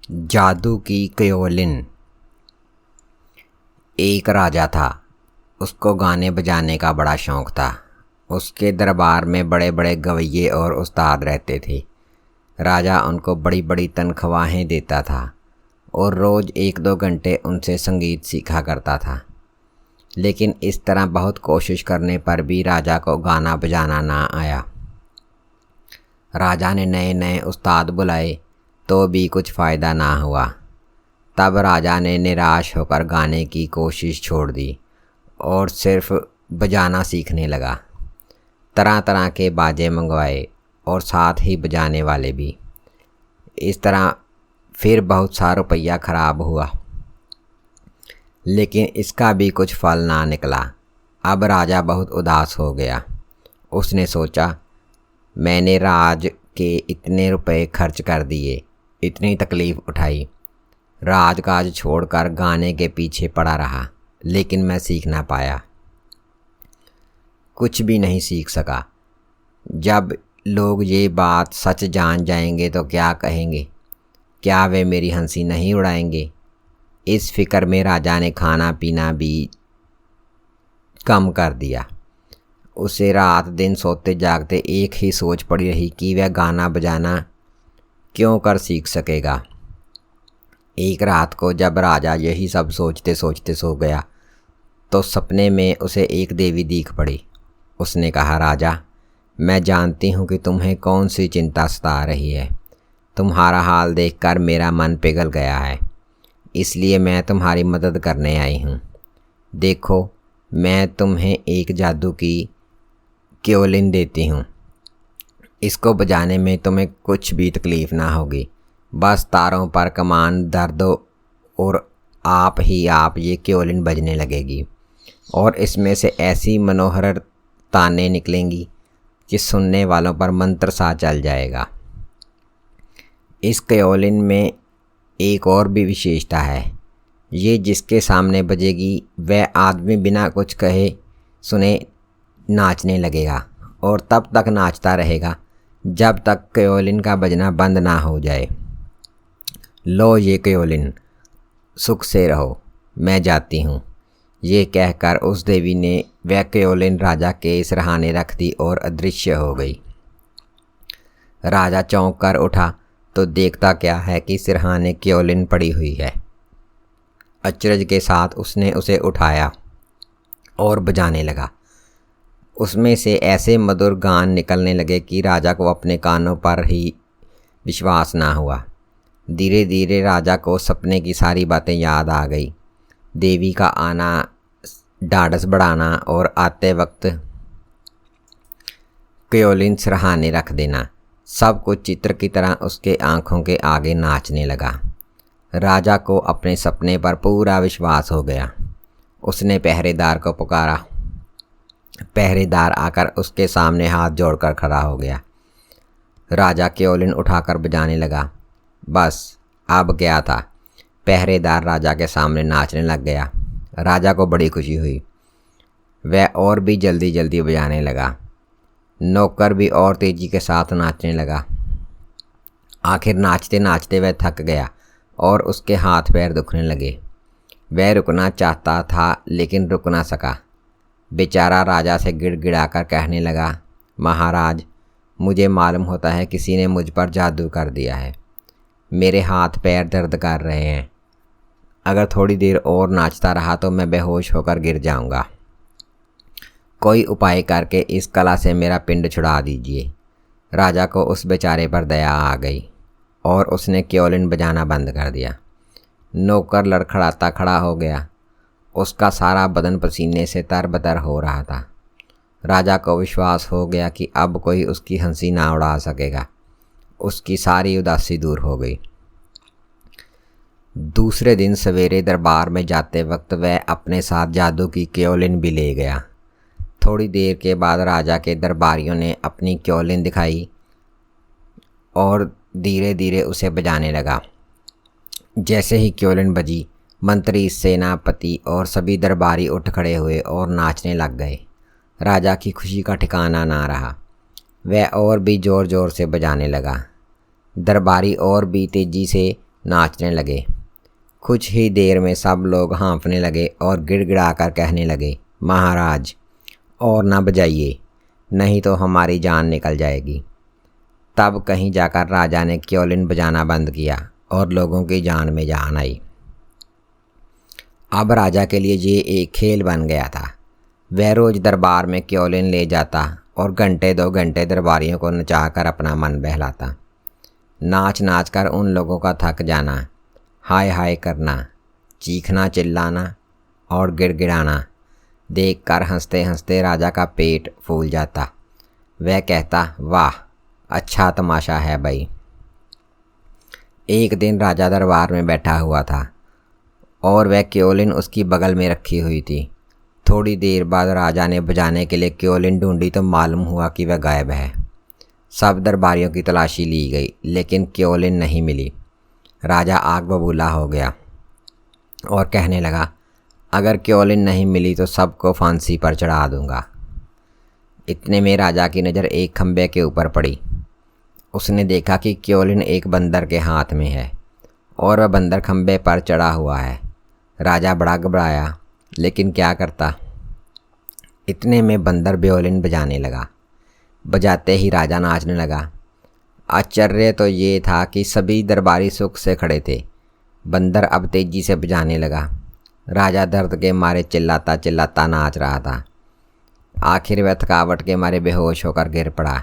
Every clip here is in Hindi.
जादू की क्योलिन। एक राजा था। उसको गाने बजाने का बड़ा शौक था। उसके दरबार में बड़े बड़े गवैये और उस्ताद रहते थे। राजा उनको बड़ी बड़ी तनख्वाहें देता था और रोज़ 1-2 घंटे उनसे संगीत सीखा करता था। लेकिन इस तरह बहुत कोशिश करने पर भी राजा को गाना बजाना ना आया। राजा ने नए नए उस्ताद बुलाए तो भी कुछ फ़ायदा ना हुआ। तब राजा ने निराश होकर गाने की कोशिश छोड़ दी और सिर्फ बजाना सीखने लगा। तरह तरह के बाजे मंगवाए और साथ ही बजाने वाले भी। इस तरह फिर बहुत सा रुपया खराब हुआ, लेकिन इसका भी कुछ फल ना निकला। अब राजा बहुत उदास हो गया। उसने सोचा, मैंने राज के इतने रुपए खर्च कर दिए, इतनी तकलीफ़ उठाई, राजकाज छोड़कर गाने के पीछे पड़ा रहा, लेकिन मैं सीख ना पाया, कुछ भी नहीं सीख सका। जब लोग ये बात सच जान जाएंगे तो क्या कहेंगे? क्या वे मेरी हंसी नहीं उड़ाएंगे? इस फिक्र में राजा ने खाना पीना भी कम कर दिया। उसे रात दिन सोते जागते एक ही सोच पड़ी रही कि वह गाना बजाना क्यों कर सीख सकेगा। एक रात को जब राजा यही सब सोचते सोचते सो गया तो सपने में उसे एक देवी दिख पड़ी। उसने कहा, राजा, मैं जानती हूँ कि तुम्हें कौन सी चिंता सता रही है। तुम्हारा हाल देखकर मेरा मन पिघल गया है, इसलिए मैं तुम्हारी मदद करने आई हूँ। देखो, मैं तुम्हें एक जादू की क्योलिन देती हूँ। इसको बजाने में तुम्हें कुछ भी तकलीफ़ ना होगी। बस तारों पर कमान धर दो और आप ही आप ये क्योलिन बजने लगेगी और इसमें से ऐसी मनोहर ताने निकलेंगी कि सुनने वालों पर मंत्र सा चल जाएगा। इस क्योलिन में एक और भी विशेषता है। ये जिसके सामने बजेगी वह आदमी बिना कुछ कहे सुने नाचने लगेगा और तब तक नाचता रहेगा जब तक क्योलिन का बजना बंद ना हो जाए। लो ये क्योलिन, सुख से रहो, मैं जाती हूँ। ये कहकर उस देवी ने वह क्योलिन राजा के सिरहाने रख दी और अदृश्य हो गई। राजा चौंक कर उठा तो देखता क्या है कि सिरहाने क्योलिन पड़ी हुई है। अचरज के साथ उसने उसे उठाया और बजाने लगा। उसमें से ऐसे मधुर गान निकलने लगे कि राजा को अपने कानों पर ही विश्वास ना हुआ। धीरे धीरे राजा को सपने की सारी बातें याद आ गई। देवी का आना, ढाढ़स बढ़ाना और आते वक्त क्योलिन सिरहाने रख देना, सब कुछ चित्र की तरह उसके आंखों के आगे नाचने लगा। राजा को अपने सपने पर पूरा विश्वास हो गया। उसने पहरेदार को पुकारा। पहरेदार आकर उसके सामने हाथ जोड़कर खड़ा हो गया। राजा क्योलिन उठाकर बजाने लगा। बस अब क्या था, पहरेदार राजा के सामने नाचने लग गया। राजा को बड़ी खुशी हुई। वह और भी जल्दी जल्दी बजाने लगा। नौकर भी और तेजी के साथ नाचने लगा। आखिर नाचते नाचते वह थक गया और उसके हाथ पैर दुखने लगे। वह रुकना चाहता था लेकिन रुक ना सका। बेचारा राजा से गिड़गिड़ाकर कहने लगा, महाराज, मुझे मालूम होता है किसी ने मुझ पर जादू कर दिया है। मेरे हाथ पैर दर्द कर रहे हैं। अगर थोड़ी देर और नाचता रहा तो मैं बेहोश होकर गिर जाऊंगा। कोई उपाय करके इस कला से मेरा पिंड छुड़ा दीजिए। राजा को उस बेचारे पर दया आ गई और उसने क्योलिन बजाना बंद कर दिया। नौकर लड़खड़ाता खड़ा हो गया। उसका सारा बदन पसीने से तरबतर हो रहा था। राजा को विश्वास हो गया कि अब कोई उसकी हंसी ना उड़ा सकेगा। उसकी सारी उदासी दूर हो गई। दूसरे दिन सवेरे दरबार में जाते वक्त वह अपने साथ जादू की क्योलिन भी ले गया। थोड़ी देर के बाद राजा के दरबारियों ने अपनी क्योलिन दिखाई और धीरे धीरे उसे बजाने लगा। जैसे ही क्योलिन बजी, मंत्री, सेनापति और सभी दरबारी उठ खड़े हुए और नाचने लग गए। राजा की खुशी का ठिकाना ना रहा। वह और भी ज़ोर ज़ोर से बजाने लगा। दरबारी और भी तेज़ी से नाचने लगे। कुछ ही देर में सब लोग हाँफने लगे और गिड़गिड़ाकर कहने लगे, महाराज और न बजाइए, नहीं तो हमारी जान निकल जाएगी। तब कहीं जाकर राजा ने क्योलिन बजाना बंद किया और लोगों की जान में जान आई। अब राजा के लिए ये एक खेल बन गया था। वह रोज़ दरबार में क्योलिन ले जाता और घंटे 2 घंटे दरबारियों को नचाकर अपना मन बहलाता। नाच नाच कर उन लोगों का थक जाना, हाय हाय करना, चीखना चिल्लाना और गिड़गिड़ाना देखकर हंसते हंसते राजा का पेट फूल जाता। वह कहता, वाह अच्छा तमाशा है भाई। एक दिन राजा दरबार में बैठा हुआ था और वह क्योलिन उसकी बगल में रखी हुई थी। थोड़ी देर बाद राजा ने बजाने के लिए क्योलिन ढूंढी तो मालूम हुआ कि वह गायब है। सब दरबारियों की तलाशी ली गई लेकिन क्योलिन नहीं मिली। राजा आग बबूला हो गया और कहने लगा, अगर क्योलिन नहीं मिली तो सबको फांसी पर चढ़ा दूंगा। इतने में राजा की नज़र एक खंबे के ऊपर पड़ी। उसने देखा कि क्योलिन एक बंदर के हाथ में है और वह बंदर खंबे पर चढ़ा हुआ है। राजा बड़ा घबराया लेकिन क्या करता। इतने में बंदर व्योलिन बजाने लगा। बजाते ही राजा नाचने लगा। आश्चर्य तो ये था कि सभी दरबारी सुख से खड़े थे। बंदर अब तेजी से बजाने लगा। राजा दर्द के मारे चिल्लाता चिल्लाता नाच रहा था। आखिर वह थकावट के मारे बेहोश होकर गिर पड़ा।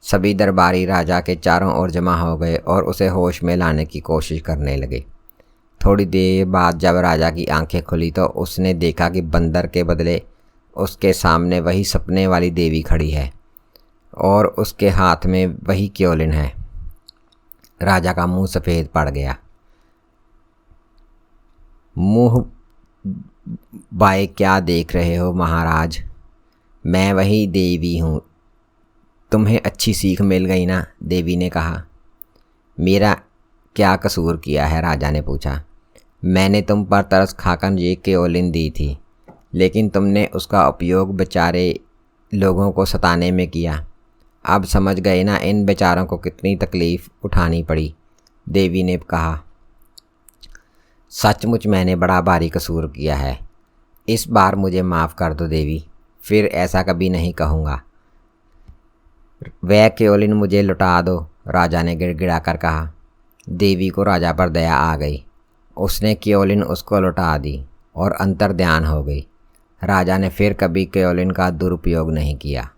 सभी दरबारी राजा के चारों ओर जमा हो गए और उसे होश में लाने की कोशिश करने लगे। थोड़ी देर बाद जब राजा की आंखें खुली तो उसने देखा कि बंदर के बदले उसके सामने वही सपने वाली देवी खड़ी है और उसके हाथ में वही क्योलिन है। राजा का मुंह सफ़ेद पड़ गया। मुंह बाए क्या देख रहे हो महाराज, मैं वही देवी हूँ। तुम्हें अच्छी सीख मिल गई ना, देवी ने कहा। मेरा क्या कसूर किया है, राजा ने पूछा। मैंने तुम पर तरस खाकर ये क्योलिन दी थी लेकिन तुमने उसका उपयोग बेचारे लोगों को सताने में किया। अब समझ गए ना इन बेचारों को कितनी तकलीफ़ उठानी पड़ी, देवी ने कहा। सचमुच मैंने बड़ा भारी कसूर किया है। इस बार मुझे माफ़ कर दो देवी, फिर ऐसा कभी नहीं कहूँगा। वह क्योलिन मुझे लौटा दो, राजा ने गिड़गिड़ा कर कहा। देवी को राजा पर दया आ गई। उसने क्योलिन उसको लौटा दी और अंतर्ध्यान हो गई। राजा ने फिर कभी क्योलिन का दुरुपयोग नहीं किया।